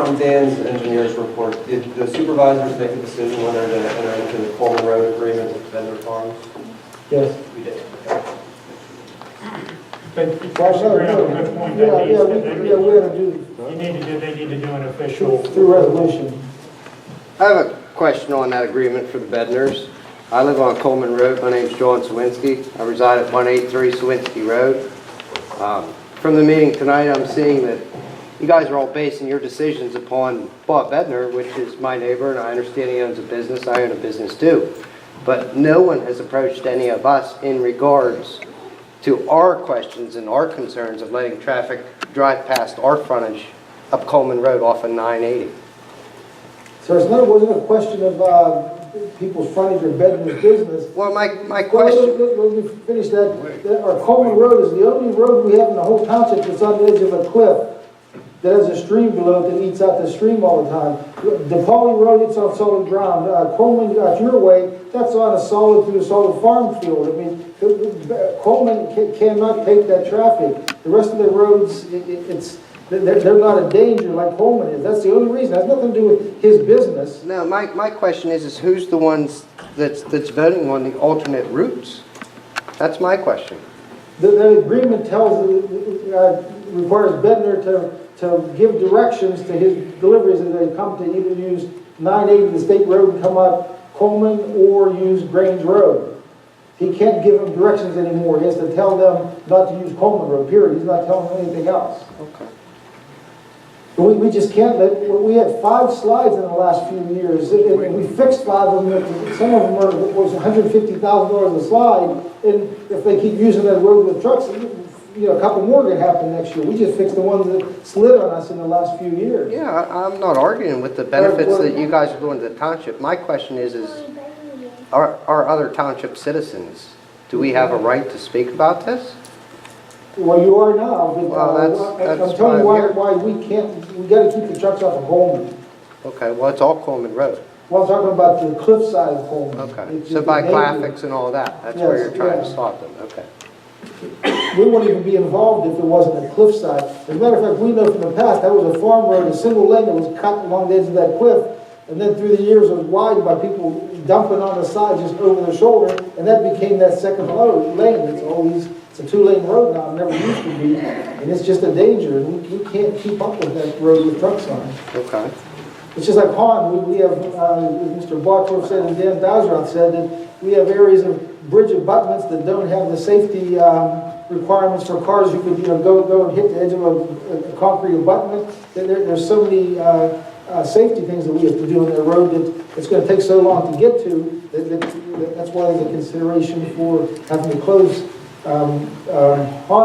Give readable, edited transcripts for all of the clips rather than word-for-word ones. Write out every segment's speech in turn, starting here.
from Dan's engineer's report, did the supervisors make a decision whether to enter into the Coleman Road agreement with vendor farms? Yes. We did. But first, agree on a good point. Yeah, that yeah, needs- we had to do They need to do an official. through resolution. I have a question on that agreement for the Bednars. I live on Coleman Road. My name's John Sawinski. I reside at 183 Sawinski Road. From the meeting tonight, I'm seeing that you guys are all basing your decisions upon Bob Bednar, which is my neighbor, and I understand he owns a business. I own a business too. But no one has approached any of us in regards to our questions and our concerns of letting traffic drive past our frontage up Coleman Road off of 980. So it wasn't a question of people's frontage or Bednar's business. Well, my question... Let me finish that. Our Coleman Road is the only road we have in the whole township that's on the edge of a cliff that has a stream below it that eats out the stream all the time. DePauli Road, it's on solid ground. Coleman, your way, that's on a solid farm field. I mean, Coleman cannot take that traffic. The rest of the roads, they're not a danger like Coleman is. That's the only reason. It has nothing to do with his business. No, my question is who's the ones that's voting on the alternate routes? That's my question. The agreement requires Bednar to give directions to his deliveries as they come to either use 980, the state road, and come out Coleman, or use Grange Road. He can't give them directions anymore. He has to tell them not to use Coleman Road, period. He's not telling them anything else. Okay. But we just can't we had 5 slides in the last few years, and we fixed 5 of them. Some of them was $150,000 a slide, and if they keep using that road with trucks, a couple more could happen next year. We just fixed the ones that slid on us in the last few years. Yeah, I'm not arguing with the benefits that you guys are doing to the township. My question is are other township citizens, do we have a right to speak about this? Well, you are now, but Well, that's I'm telling you why I'm here. why we got to keep the trucks off of Coleman. Okay, well, it's all Coleman Road. Well, I'm talking about the cliffside of Coleman. Okay, It's so just by dangerous. Clafix and all that, that's where Yes, you're trying to yeah. stop them, okay. We wouldn't even be involved if it wasn't a cliffside. As a matter of fact, we know from the past, that was a farm road, a single lane that was cut along the edge of that cliff, and then through the years it was widened by people dumping on the side just over their shoulder, and that became that second lane. It's a 2-lane road now, it never used to be, and it's just a danger, and we can't keep up with that road with trucks on it. Okay. It's just like Han, we have, Mr. Bartorf said, and Dan Bowsroth said, that we have areas of bridge abutments that don't have the safety requirements for cars. You could go and hit the edge of a concrete abutment. There's so many safety things that we have to do on the road that it's going to take so long to get to, that's why there's a consideration for having to close Han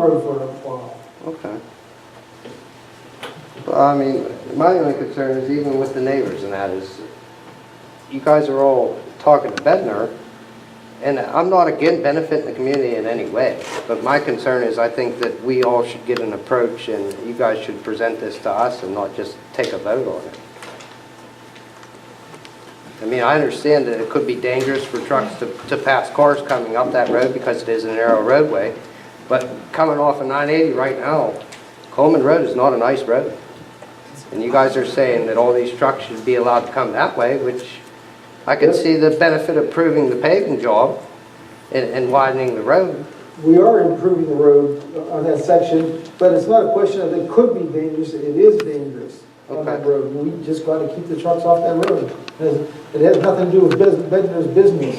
Road for a while. Okay. Well, I mean, my only concern is even with the neighbors, and that is, you guys are all talking to Bednar, and I'm not against benefiting the community in any way, but my concern is I think that we all should get an approach, and you guys should present this to us and not just take a vote on it. I mean, I understand that it could be dangerous for trucks to pass cars coming up that road because it is a narrow roadway, but coming off of 980 right now, Coleman Road is not a nice road. And you guys are saying that all these trucks should be allowed to come that way, which I can see the benefit of improving the paving job and widening the road. We are improving the road on that section, but it's not a question of it could be dangerous. It is dangerous on that road. We just got to keep the trucks off that road. It has nothing to do with Bednar's business.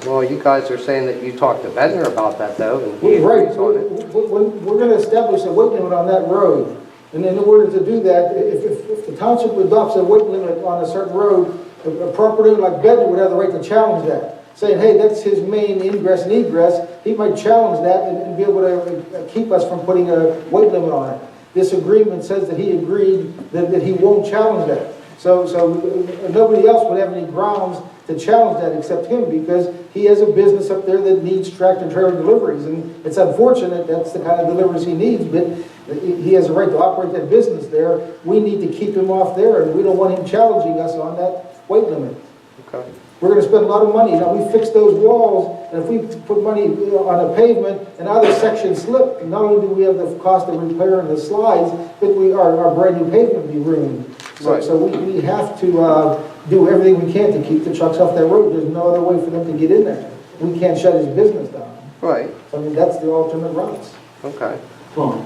Well, you guys are saying that you talked to Bednar about that, though, and he Right. agrees on it. We're going to establish a weight limit on that road. And in order to do that, if the township adopts a weight limit on a certain road, a property like Bednar would have the right to challenge that, saying, hey, that's his main ingress and egress. He might challenge that and be able to keep us from putting a weight limit on it. This agreement says that he agreed that he won't challenge that. So nobody else would have any grounds to challenge that except him, because he has a business up there that needs tractor trailer deliveries, and it's unfortunate that's the kind of deliveries he needs, but he has a right to operate that business there. We need to keep him off there, and we don't want him challenging us on that weight limit. Okay. we're gonna spend a lot of money. Now, we fix those walls, and if we put money on a pavement and other sections slip, not only do we have the cost of repairing the slides, but our brand new pavement will be ruined. Right. So we have to do everything we can to keep the trucks off that road. There's no other way for them to get in there. We can't shut his business down. Right, I mean, that's the alternate routes. okay. Well,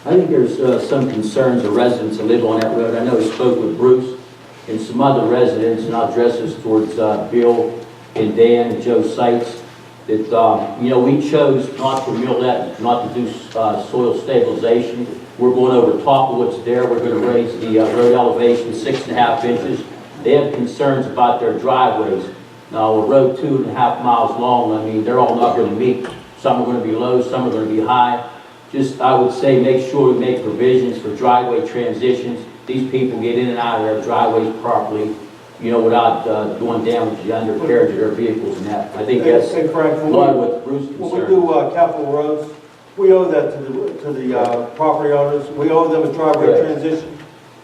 I think there's some concerns of residents that live on that road. I know he spoke with Bruce and some other residents, and I'll address this towards Bill and Dan and Joe Seitz, that, we chose not to mill that, not to do soil stabilization. We're going over top of what's there. We're going to raise the road elevation 6.5 inches. They have concerns about their driveways. Now, a road 2.5 miles long, I mean, they're all not going to meet. Some are going to be low, some are going to be high. Just, I would say, make sure we make provisions for driveway transitions. These people get in and out of their driveways properly, without doing damage to the undercarriage of their vehicles and that. I think that's Hey, Frank, a lot of what Bruce is when we concerned. do capital roads, we owe that to the property owners. We owe them a driveway Right. transition.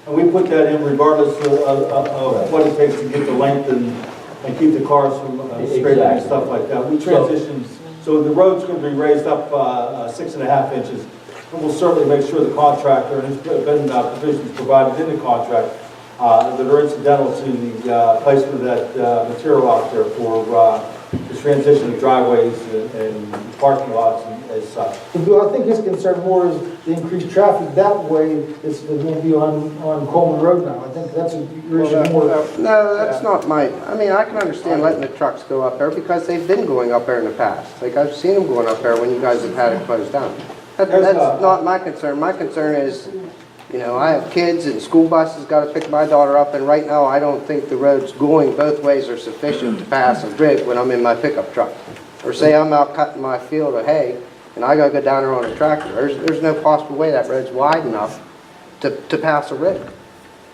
And we put that in regardless of what it takes to get the length and keep the cars from scraping and Exactly. stuff like that. We transition, so the road's going to be raised up 6.5 inches. And we'll certainly make sure the contractor, and there's been provisions provided in the contract that are incidental to the placement of that material out there for the transition of driveways and parking lots and as such. But Bill, I think his concern more is the increased traffic that way. It won't be on Coleman Road now. I think that's your issue more. No, that's not my, I can understand letting the trucks go up there because they've been going up there in the past. Like, I've seen them going up there when you guys have had it closed down. That's not my concern. My concern is, I have kids and school buses got to pick my daughter up, and right now I don't think the roads going both ways are sufficient to pass a rig when I'm in my pickup truck. Or say I'm out cutting my field of hay and I got to go down there on a tractor. There's no possible way that road's wide enough to pass a rig.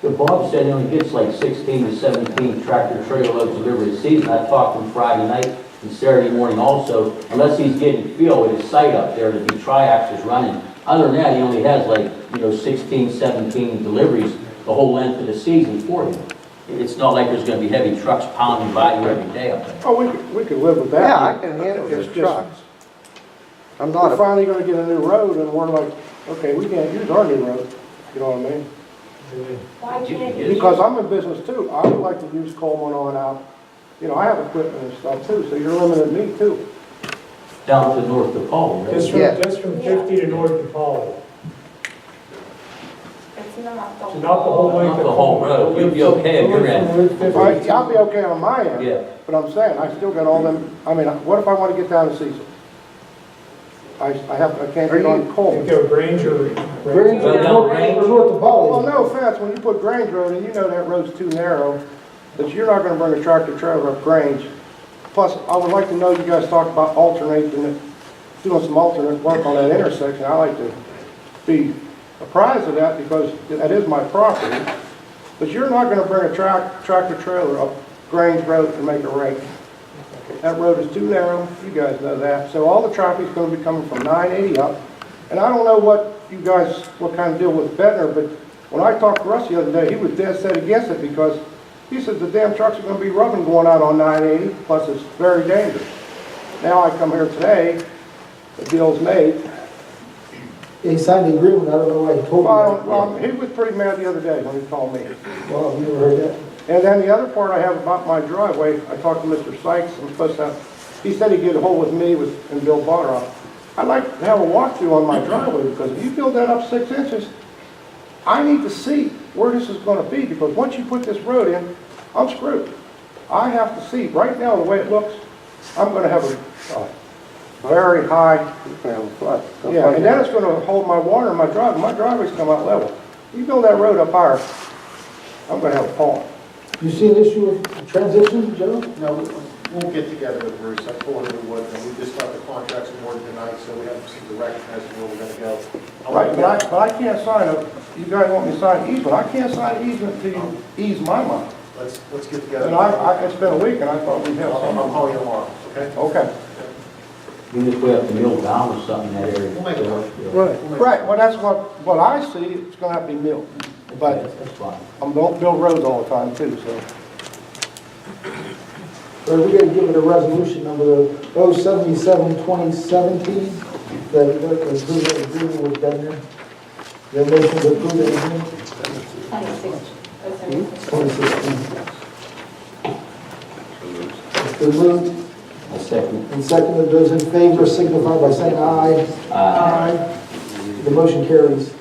But Bob said he only gets like 16 to 17 tractor trailer loads delivered a season. I talked to him Friday night and Saturday morning also, unless he's getting fuel with his site up there that the triaxles running. Other than that, he only has like, 16, 17 deliveries the whole length of the season for you. It's not like there's going to be heavy trucks pounding by you every day up there. Oh, we could live with that. Yeah, I can handle It's those just- trucks. I'm We're not a, finally gonna get a new road, and we're like, okay, we can't use our new road, you know what I mean? Why can't you? Because I'm in business too, I would like to use Coleman on out, I have equipment and stuff too, so you're limiting me too. Down to north of Paul, right? Just from 50 to north of Paul. It's not the So not the whole length Not of the whole road. You'd be okay on your end. All right, I'll be okay on my end. Yeah. But I'm saying, I still got all them, what if I wanna get down to Cecil? I can't get on You Coleman. go Granger. Grange, Go down Grange. or north of Well, Polly. no offense, when you put Grange Road, and that road's too narrow, that you're not gonna bring a tractor trailer up Grange. Plus, I would like to know, you guys talked about alternating it, doing some alternate work on that intersection. I like to be apprised of that because that is my property. But you're not gonna bring a tractor trailer up Grange Road and make a right. That road is too narrow, you guys know that. So all the traffic's gonna be coming from 980 up. And I don't know what kind of deal with Bettner, but when I talked to Russ the other day, he was dead set against it because he said the damn trucks are gonna be rubbing going out on 980, plus it's very dangerous. Now I come here today, the deal's made. He signed the agreement, I don't know why he told me that. He was pretty mad the other day when he called me. Well, have you ever heard that? And then the other part I have about my driveway, I talked to Mr. Sykes, he said he'd get a hold with me and Bill Barrow. I'd like to have a walkthrough on my driveway because if you build that up 6 inches, I need to see where this is gonna be because once you put this road in, I'm screwed. I have to see, right now, the way it looks, I'm gonna have a very high, yeah, and then it's gonna hold my water in my driveway. My driveway's come out level. You build that road up higher, I'm gonna have a pond. You see an issue with transition, Joe? No, we'll get together with Bruce. I told him we would, and we just got the contracts awarded tonight, so we have to see the recognize where we're gonna go. Right, but I can't sign a, you guys want me to sign an easement, I can't sign an easement until you ease my mind. Let's get together. And it's been a week and I thought we'd have I'm something. calling you tomorrow, okay? Okay. Even if we have to mill down or something in that area. We'll make it work. Right, well, that's what I see, it's gonna have to be milled. But That's fine. I don't build roads all the time too, so. Or we gotta give it a resolution number, 077-2017, that approve the agreement with Bednar. The motion to approve the agreement, 2016. It's been moved A second. and seconded. Those in favor signify by saying aye. Aye. The motion carries.